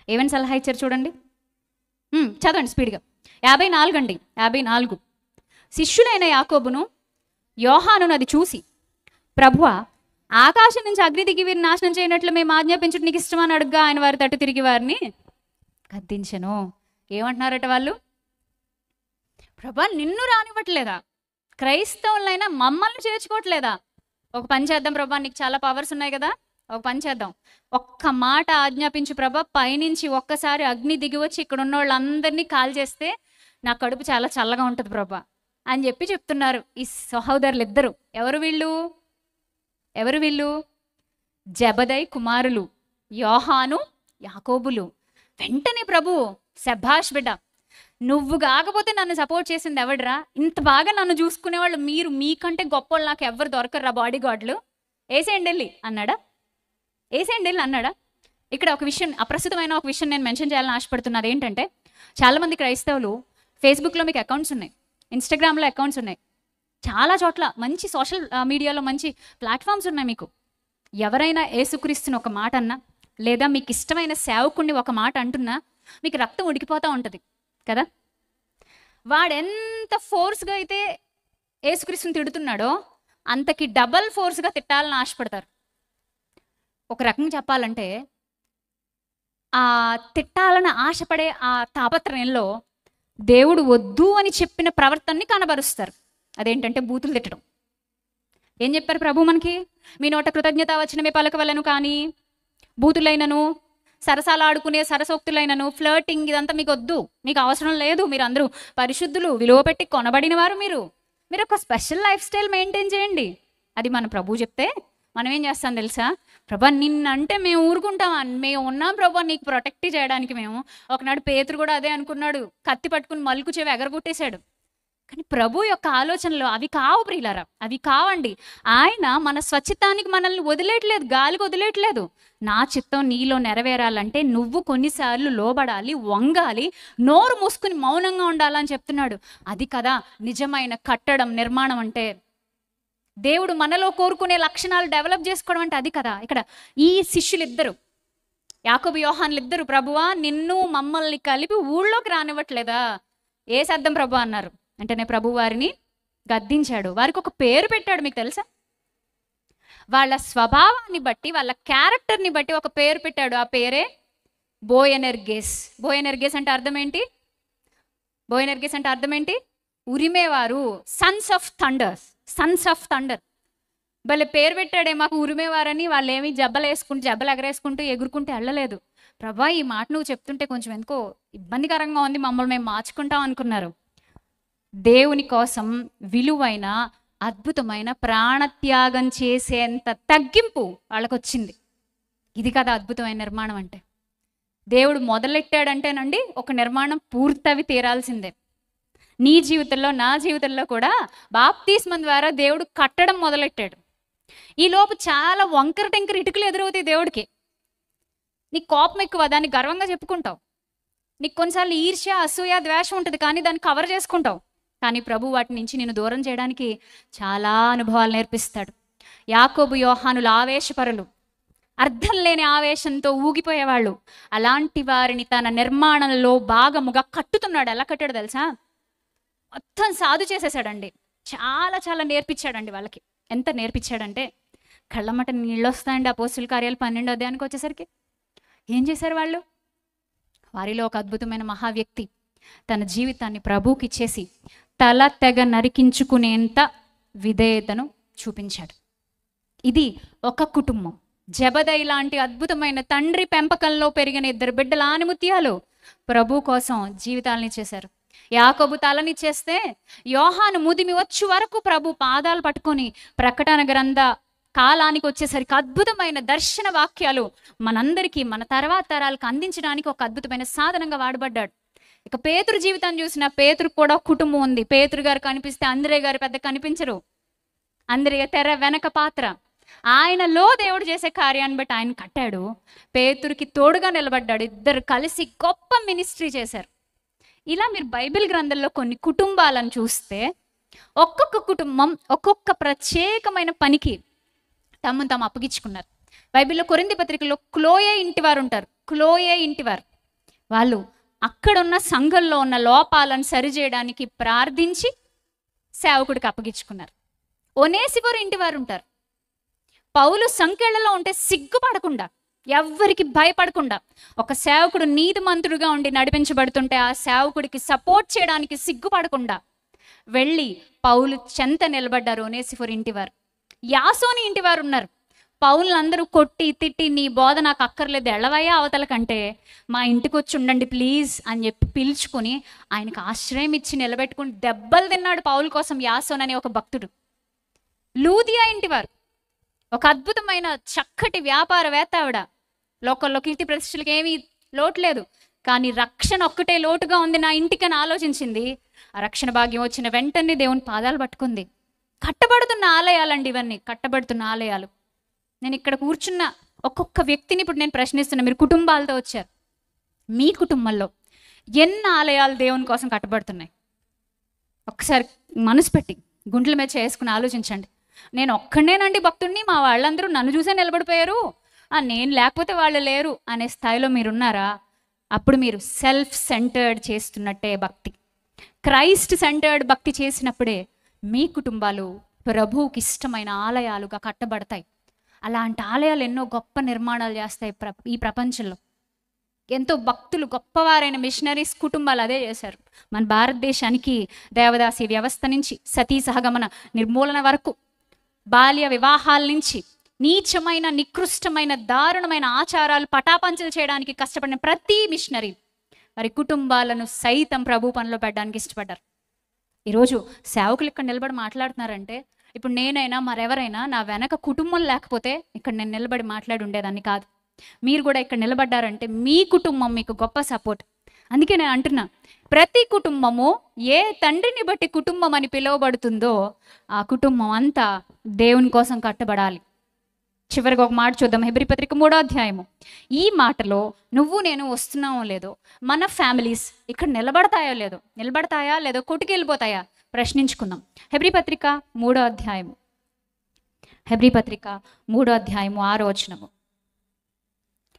ఏమని సలహా ఇచ్చారు చూడండి, చదవండి స్పీడ్గా. 54 అండి, 54. శిష్యులైన యాకోబును యోహానును అది చూసి, ప్రభువా ఆకాశం నుంచి అగ్ని దిగి వీరిని నాశనం చేయనట్లు మేము ఆజ్ఞాపించుట నీకు ఇష్టమని అడుగ్గా ఆయన వారి తట్టు తిరిగి వారిని గద్దించెను. ఏమంటున్నారట వాళ్ళు, ప్రభా నిన్ను రానివ్వట్లేదా, క్రైస్తవులైనా మమ్మల్ని చేర్చుకోవట్లేదా, ఒక పని చేద్దాం ప్రభా, నీకు చాలా పవర్స్ ఉన్నాయి కదా, ఒక పని చేద్దాం, ఒక్క మాట ఆజ్ఞాపించు ప్రభా, పైనుంచి ఒక్కసారి అగ్ని దిగి వచ్చి ఇక్కడ ఉన్న వాళ్ళందరినీ కాల్ చేస్తే నా కడుపు చాలా చల్లగా ఉంటుంది ప్రభా అని చెప్తున్నారు ఈ సహోదరులు ఇద్దరు. ఎవరు వీళ్ళు? జబదై కుమారులు యోహాను యాకోబులు. వెంటనే ప్రభు, శభాష్ బిడ్డ, నువ్వు కాకపోతే నన్ను సపోర్ట్ చేసింది ఎవడరా, ఇంత బాగా నన్ను చూసుకునేవాళ్ళు మీరు, మీకంటే గొప్ప నాకు ఎవరు దొరకర్రా బాడీ గార్డులు, వేసేయండి వెళ్ళి అన్నాడా, ఇక్కడ ఒక విషయం, అప్రస్తుతమైన ఒక విషయం నేను మెన్షన్ చేయాలని ఆశపడుతున్నది ఏంటంటే, చాలామంది క్రైస్తవులు ఫేస్బుక్లో మీకు అకౌంట్స్ ఉన్నాయి, ఇన్స్టాగ్రామ్లో అకౌంట్స్ ఉన్నాయి, చాలా చోట్ల మంచి సోషల్ మీడియాలో మంచి ప్లాట్ఫామ్స్ ఉన్నాయి. మీకు ఎవరైనా యేసుక్రీస్తుని ఒక మాట అన్నా, లేదా మీకు ఇష్టమైన సేవకుడిని ఒక మాట అంటున్నా మీకు రక్తం ఉడికిపోతూ ఉంటుంది కదా. వాడెంత ఫోర్స్గా అయితే యేసుక్రీస్తుని తిడుతున్నాడో అంతకి డబల్ ఫోర్స్గా తిట్టాలని ఆశపడతారు. ఒక రకంగా చెప్పాలంటే ఆ తిట్టాలని ఆశపడే ఆ తాపత్రయంలో దేవుడు వద్దు అని చెప్పిన ప్రవర్తనని కనబరుస్తారు. అదేంటంటే బూతులు తిట్టడం. ఏం చెప్పారు ప్రభు మనకి, మీ నోట కృతజ్ఞత వచనమే పలకవలను కానీ బూతులైనను సరసాలు ఆడుకునే సరసోక్తులైనను ఫ్లర్టింగ్ ఇదంతా మీకు వద్దు, మీకు అవసరం లేదు, మీరు అందరూ పరిశుద్ధులు, విలువ పెట్టి కొనబడిన వారు, మీరు ఒక స్పెషల్ లైఫ్ స్టైల్ మెయింటైన్ చేయండి. అది మన ప్రభు చెప్తే మనం ఏం చేస్తాం తెలుసా, ప్రభా నిన్నంటే మేము ఊరుకుంటాం, మేము ఉన్నాం ప్రభా నీకు ప్రొటెక్ట్ చేయడానికి. మేము ఒకనాడు పేతురు కూడా అదే అనుకున్నాడు, కత్తి పట్టుకుని మలుకు చెవి ఎగరగొట్టేశాడు. కానీ ప్రభు యొక్క ఆలోచనలు అవి కావు ప్రియులారా, అవి కావండి. ఆయన మన స్వచ్ఛతానికి మనల్ని వదిలేయట్లేదు, గాలికి వదిలేయట్లేదు. నా చిత్తం నీలో నెరవేరాలంటే నువ్వు కొన్నిసార్లు లోబడాలి, వంగాలి, నోరు మూసుకుని మౌనంగా ఉండాలని చెప్తున్నాడు. అది కదా నిజమైన కట్టడం, నిర్మాణం అంటే. దేవుడు మనలో కోరుకునే లక్షణాలు డెవలప్ చేసుకోవడం అంటే అది కదా. ఇక్కడ ఈ శిష్యులిద్దరు, యాకోబు యోహానులు ఇద్దరు, ప్రభువా నిన్ను మమ్మల్ని కలిపి ఊళ్ళోకి రానివ్వట్లేదా, ఏ సద్దం ప్రభు అన్నారు. అంటేనే ప్రభు వారిని గద్దించాడు. వారికి ఒక పేరు పెట్టాడు, మీకు తెలుసా, వాళ్ళ స్వభావాన్ని బట్టి, వాళ్ళ క్యారెక్టర్ని బట్టి ఒక పేరు పెట్టాడు. ఆ పేరే బోయనెర్గేస్. బోయనెర్గేస్ అంటే అర్థం ఏంటి? బోయనెర్గేస్ అంటే అర్థం ఏంటి? ఉరిమేవారు, సన్స్ ఆఫ్ థండర్. భలే పేరు పెట్టాడే మాకు ఉరిమేవారని. వాళ్ళు ఏమి జబ్బలు ఎగరేసుకుంటూ ఎగురుకుంటూ వెళ్ళలేదు. ప్రభా ఈ మాట నువ్వు చెప్తుంటే కొంచెం ఎందుకో ఇబ్బందికరంగా ఉంది, మమ్మల్ని మేము మార్చుకుంటాం అనుకున్నారు. దేవుని కోసం విలువైన అద్భుతమైన ప్రాణత్యాగం చేసేంత తగ్గింపు వాళ్ళకు వచ్చింది. ఇది కదా అద్భుతమైన నిర్మాణం అంటే. దేవుడు మొదలెట్టాడంటేనండి ఒక నిర్మాణం పూర్తవి తీరాల్సిందే. నీ జీవితంలో, నా జీవితంలో కూడా బాప్తిస్మం ద్వారా దేవుడు కట్టడం మొదలెట్టాడు. ఈ లోపు చాలా వంకర టెంకర ఇటుకలు ఎదురవుతాయి దేవుడికి. నీకు కోపం ఎక్కువ, దాన్ని గర్వంగా చెప్పుకుంటావు. నీకు కొన్నిసార్లు ఈర్ష్య, అసూయ, ద్వేషం ఉంటుంది, కానీ దాన్ని కవర్ చేసుకుంటావు. కానీ ప్రభు వాటి నుంచి నిన్ను దూరం చేయడానికి చాలా అనుభవాలు నేర్పిస్తాడు. యాకోబు యోహానులు ఆవేశపరులు, అర్థం లేని ఆవేశంతో ఊగిపోయేవాళ్ళు. అలాంటి వారిని తన నిర్మాణంలో భాగముగా కట్టుతున్నాడు. ఎలా కట్టాడు తెలుసా? మొత్తం సాధు చేసేసాడండి. చాలా నేర్పించాడండి వాళ్ళకి. ఎంత నేర్పించాడంటే కళ్ళమట నీళ్ళు వస్తాయండి. అపోస్తుల కార్యాలు 12వ అధ్యాయానికి వచ్చేసరికి ఏం చేశారు వాళ్ళు? వారిలో ఒక అద్భుతమైన మహావ్యక్తి తన జీవితాన్ని ప్రభువుకి ఇచ్చేసి తల తెగ నరికించుకునేంత విధేయతను చూపించాడు. ఇది ఒక కుటుంబం. జబదయి లాంటి అద్భుతమైన తండ్రి పెంపకంలో పెరిగిన ఇద్దరు బిడ్డల ఆనిముత్యాలు ప్రభు కోసం జీవితాలని చేశారు. యాకోబు తలనిచ్చేస్తే యోహాను ముదిమి వచ్చు వరకు ప్రభు పాదాలు పట్టుకొని ప్రకటన గ్రంథ కాలానికి వచ్చేసరికి అద్భుతమైన దర్శన వాక్యాలు మనందరికీ మన తర్వాత తరాలకు అందించడానికి ఒక అద్భుతమైన సాధనంగా వాడబడ్డాడు. ఇక పేతురు జీవితాన్ని చూసిన పేతురు కూడా కుటుంబం ఉంది. పేతురు గారు కనిపిస్తే అంద్రేయ గారు పెద్ద కనిపించరు. అంద్రేయ తెర వెనక పాత్ర. ఆయనలో దేవుడు చేసే కార్యాన్ని బట్టి ఆయన కట్టాడు. పేతురుకి తోడుగా నిలబడ్డాడు. ఇద్దరు కలిసి గొప్ప మినిస్ట్రీ చేశారు. ఇలా మీరు బైబిల్ గ్రంథంలో కొన్ని కుటుంబాలను చూస్తే ఒక్కొక్క కుటుంబం ఒక్కొక్క ప్రత్యేకమైన పనికి తమను తాము అప్పగించుకున్నారు. బైబిల్లో కొరింథీ పత్రికలో క్లోయే ఇంటివారు ఉంటారు. క్లోయే ఇంటివారు వాళ్ళు అక్కడున్న సంఘంలో ఉన్న లోపాలను సరిచేయడానికి ప్రార్థించి సేవకుడికి అప్పగించుకున్నారు. ఒనేసిఫోరు ఇంటివారు ఉంటారు. పౌలు సంఖ్యలలో ఉంటే సిగ్గుపడకుండా, ఎవ్వరికి భయపడకుండా, ఒక సేవకుడు నీతిమంతుడుగా ఉండి నడిపించబడుతుంటే ఆ సేవకుడికి సపోర్ట్ చేయడానికి సిగ్గుపడకుండా వెళ్ళి పౌలు చెంత నిలబడ్డారు ఒనేసిఫోరు ఇంటివారు. యాసోని ఇంటివారు ఉన్నారు. పౌలను అందరూ కొట్టి తిట్టి నీ బోధ నాకు అక్కర్లేదు, ఎళ్ళవయ్యా అవతల కంటే మా ఇంటికి వచ్చి ఉండండి ప్లీజ్ అని చెప్పి పిలుచుకొని ఆయనకు ఆశ్రయం ఇచ్చి నిలబెట్టుకుని దెబ్బలు తిన్నాడు పౌలు కోసం యాసోన్ అనే ఒక భక్తుడు. లూదియా ఇంటివారు ఒక అద్భుతమైన చక్కటి వ్యాపారవేత్త. ఆవిడ లోకల్లో కీర్తి ప్రతిష్టలకు ఏమీ లోటు లేదు, కానీ రక్షణ ఒక్కటే లోటుగా ఉంది నా ఇంటికని ఆలోచించింది. ఆ రక్షణ భాగ్యం వచ్చిన వెంటనే దేవుని పాదాలు పట్టుకుంది. కట్టబడుతున్న ఆలయాలండి ఇవన్నీ, కట్టబడుతున్న ఆలయాలు. నేను ఇక్కడ కూర్చున్న ఒక్కొక్క వ్యక్తిని ఇప్పుడు నేను ప్రశ్నిస్తున్నా. మీరు కుటుంబాలతో వచ్చారు. మీ కుటుంబంలో ఎన్ని ఆలయాలు దేవుని కోసం కట్టబడుతున్నాయి? ఒక్కసారి మనసు పెట్టి గుండెల మీద చేసుకుని ఆలోచించండి. నేను ఒక్కడేనండి భక్తుడిని, మా వాళ్ళందరూ నన్ను చూసే నిలబడిపోయారు, నేను లేకపోతే వాళ్ళు లేరు అనే స్థాయిలో మీరున్నారా? అప్పుడు మీరు సెల్ఫ్ సెంటర్డ్ చేస్తున్నట్టే భక్తి. క్రైస్ట్ సెంటర్డ్ భక్తి చేసినప్పుడే మీ కుటుంబాలు ప్రభువుకి ఇష్టమైన ఆలయాలుగా కట్టబడతాయి. అలాంటి ఆలయాలు ఎన్నో గొప్ప నిర్మాణాలు చేస్తాయి ఈ ప్రపంచంలో. ఎంతో భక్తులు గొప్పవారైన మిషనరీస్ కుటుంబాలు అదే చేశారు. మన భారతదేశానికి దేవదాసి వ్యవస్థ నుంచి సతీ సహగమన నిర్మూలన వరకు, బాల్య వివాహాల నుంచి నీచమైన నికృష్టమైన దారుణమైన ఆచారాలు పటాపంచలు చేయడానికి కష్టపడిన ప్రతి మిషనరీ వారి కుటుంబాలను సైతం ప్రభు పనిలో పెట్టడానికి ఇష్టపడ్డారు. ఈరోజు సేవకులు ఇక్కడ నిలబడి మాట్లాడుతున్నారంటే, ఇప్పుడు నేనైనా మరెవరైనా నా వెనక కుటుంబం లేకపోతే ఇక్కడ నేను నిలబడి మాట్లాడి ఉండేదాన్ని కాదు. మీరు కూడా ఇక్కడ నిలబడ్డారంటే మీ కుటుంబం మీకు గొప్ప సపోర్ట్. అందుకే నేను అంటున్నా, ప్రతి కుటుంబము ఏ తండ్రిని బట్టి కుటుంబం అని పిలువబడుతుందో ఆ కుటుంబం అంతా దేవుని కోసం కట్టబడాలి. చివరిగా ఒక మాట చూద్దాం. హెబ్రీ పత్రిక 3వ అధ్యాయము. ఈ మాటలో నువ్వు నేను వస్తున్నామో లేదో, మన ఫ్యామిలీస్ ఇక్కడ నిలబడతాయా లేదో కొట్టుకెళ్ళిపోతాయా ప్రశ్నించుకుందాం. హెబ్రీ పత్రిక 3వ అధ్యాయము. హెబ్రీ పత్రిక 3వ అధ్యాయము 6వ వచనము.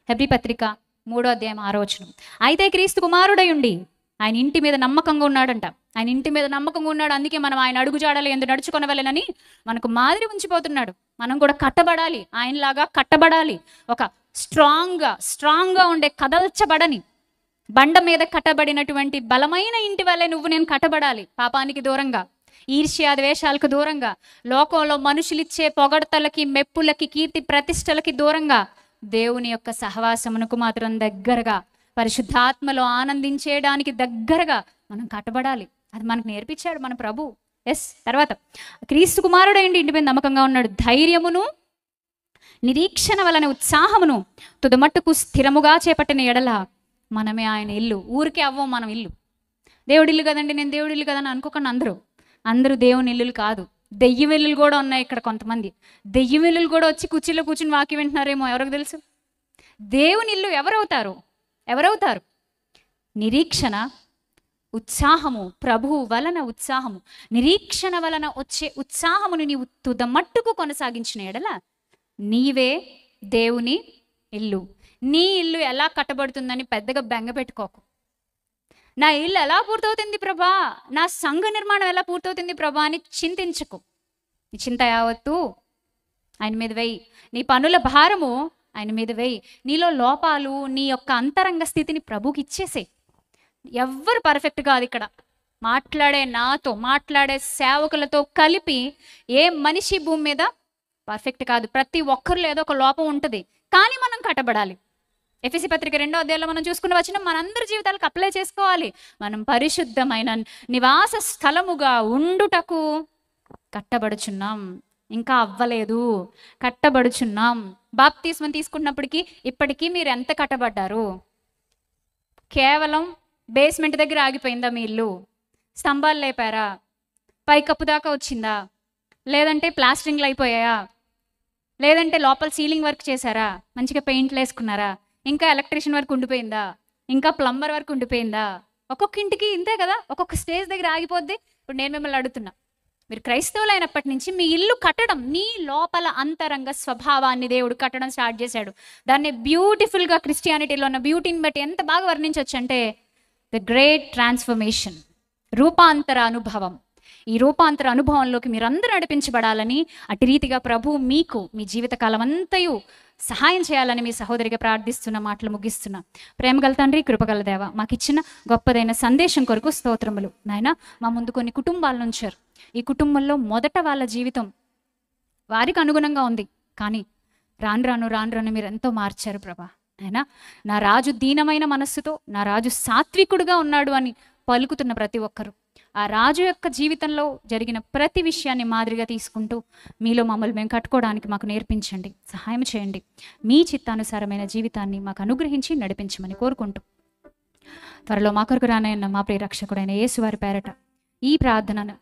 హెబ్రీ పత్రిక 3వ అధ్యాయం 6వ వచనం. అయితే క్రీస్తు కుమారుడై ఉండి ఆయన ఇంటి మీద నమ్మకంగా ఉన్నాడంట. ఆయన ఇంటి మీద నమ్మకంగా ఉన్నాడు, అందుకే మనం ఆయన అడుగుజాడలు ఎందుకు నడుచుకొనవలెనని మనకు మాదిరి ఉంచిపోతున్నాడు. మనం కూడా కట్టబడాలి, ఆయనలాగా కట్టబడాలి. ఒక స్ట్రాంగ్గా ఉండే కదల్చబడని బండ మీద కట్టబడినటువంటి బలమైన ఇంటి వల్లే నువ్వు నేను కట్టబడాలి. పాపానికి దూరంగా, ఈర్ష్య ద్వేషాలకు దూరంగా, లోకంలో మనుషులిచ్చే పొగడతలకి మెప్పులకి కీర్తి ప్రతిష్టలకి దూరంగా, దేవుని యొక్క సహవాసమునకు మాత్రం దగ్గరగా, పరిశుద్ధాత్మలో ఆనందించేయడానికి దగ్గరగా మనం కట్టబడాలి. అది మనకు నేర్పించాడు మన ప్రభు. తర్వాత క్రీస్తు కుమారుడైండి ఇంటి మీద నమ్మకంగా ఉన్నాడు. ధైర్యమును నిరీక్షణ వలన ఉత్సాహమును తుదమట్టుకు స్థిరముగా చేపట్టిన ఎడల మనమే ఆయన ఇల్లు. ఊరికే అవ్వం మనం ఇల్లు. దేవుడి ఇల్లు కదండి, నేను దేవుడి ఇల్లు కదని అనుకోకండి. అందరూ దేవుని ఇల్లులు కాదు. దెయ్యం ఇల్లులు కూడా ఉన్నాయి ఇక్కడ. కొంతమంది దెయ్యం ఇల్లులు కూడా వచ్చి కుర్చీలో కూర్చుని వాక్యం వింటున్నారేమో, ఎవరికి తెలుసు? దేవుని ఇల్లు ఎవరవుతారు? నిరీక్షణ, ఉత్సాహము, ప్రభువు వలన ఉత్సాహము, నిరీక్షణ వలన వచ్చే ఉత్సాహమును నీవు తుదమట్టుకు కొనసాగించిన ఎడల నీవే దేవుని ఇల్లు. నీ ఇల్లు ఎలా కట్టబడుతుందని పెద్దగా బెంగ పెట్టుకోకు. నా ఇల్లు ఎలా పూర్తవుతుంది ప్రభా, నా సంఘ నిర్మాణం ఎలా పూర్తవుతుంది ప్రభా అని చింతించకు. నీ చింత యావత్తు ఆయన మీద వేయి. నీ పనుల భారము ఆయన మీద వేయి. నీలో లోపాలు, నీ యొక్క అంతరంగ స్థితిని ప్రభుకి ఇచ్చేసే. ఎవ్వరు పర్ఫెక్ట్ కాదు ఇక్కడ. నాతో మాట్లాడే సేవకులతో కలిపి ఏ మనిషి భూమి మీద పర్ఫెక్ట్ కాదు. ప్రతి ఒక్కరిలో ఏదో ఒక లోపం ఉంటుంది, కానీ మనం కట్టబడాలి. ఎఫెసీ పత్రిక 2వ అధ్యాయంలో మనం చూసుకున్న వచనం మనందరి జీవితాలకు అప్లై చేసుకోవాలి. మనం పరిశుద్ధమైన నివాస స్థలముగా ఉండుటకు కట్టబడుచున్నాం. ఇంకా అవ్వలేదు, కట్టబడుచున్నాం. బాప్తిస్మం తీసుకున్నప్పటికీ ఇప్పటికీ మీరు ఎంత కట్టబడ్డారు? కేవలం బేస్మెంట్ దగ్గర ఆగిపోయిందా మీ ఇల్లు? స్తంభాలు లేపారా? పైకప్పు దాకా వచ్చిందా? లేదంటే ప్లాస్టరింగ్లు అయిపోయాయా? లేదంటే లోపల సీలింగ్ వర్క్ చేశారా? మంచిగా పెయింట్లు వేసుకున్నారా? ఇంకా ఎలక్ట్రీషియన్ వర్క్ ఉండిపోయిందా? ఇంకా ప్లంబర్ వర్క్ ఉండిపోయిందా? ఒక్కొక్క ఇంటికి ఇంతే కదా, ఒక్కొక్క స్టేజ్ దగ్గర ఆగిపోద్ది. ఇప్పుడు నేను మిమ్మల్ని అడుగుతున్నా, మీరు క్రైస్తవులు అయినప్పటి నుంచి మీ ఇల్లు కట్టడం, నీ లోపల అంతరంగ స్వభావాన్ని దేవుడు కట్టడం స్టార్ట్ చేశాడు. దాన్ని బ్యూటిఫుల్గా క్రిస్టియానిటీలో ఉన్న బ్యూటీని బట్టి ఎంత బాగా వర్ణించవచ్చు అంటే ద గ్రేట్ ట్రాన్స్ఫర్మేషన్, రూపాంతర అనుభవం. ఈ రూపాంతర అనుభవంలోకి మీరందరూ నడిపించబడాలని, అటు రీతిగా ప్రభు మీకు మీ జీవితకాలం అంతయు సహాయం చేయాలని మీ సహోదరిగా ప్రార్థిస్తున్న మాటలు ముగిస్తున్నా. ప్రేమగల తండ్రి, కృపగల దేవ, మాకు ఇచ్చిన గొప్పదైన సందేశం కొరకు స్తోత్రములు. నాయన, మా ముందు కొన్ని కుటుంబాలను ఉంచారు. ఈ కుటుంబంలో మొదట వాళ్ళ జీవితం వారికి అనుగుణంగా ఉంది, కానీ రాను రాను మీరు ఎంతో మార్చారు ప్రభా. అయినా నా రాజు దీనమైన మనస్సుతో, నా రాజు సాత్వికుడుగా ఉన్నాడు అని పలుకుతున్న ప్రతి ఒక్కరు ఆ రాజు యొక్క జీవితంలో జరిగిన ప్రతి విషయాన్ని మాదిరిగా తీసుకుంటూ మీలో మమ్మల్ని మేము కట్టుకోవడానికి మాకు నేర్పించండి, సహాయం చేయండి. మీ చిత్తానుసారమైన జీవితాన్ని మాకు అనుగ్రహించి నడిపించమని కోరుకుంటూ త్వరలో మా కొరకు రానయ్యన్న మా ప్రియ రక్షకుడైన యేసువారి పేరట ఈ ప్రార్థనను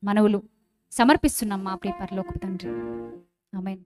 మనవులు సమర్పిస్తున్నాం మా ప్రియ పరలోకపు తండ్రి. ఆమేన్.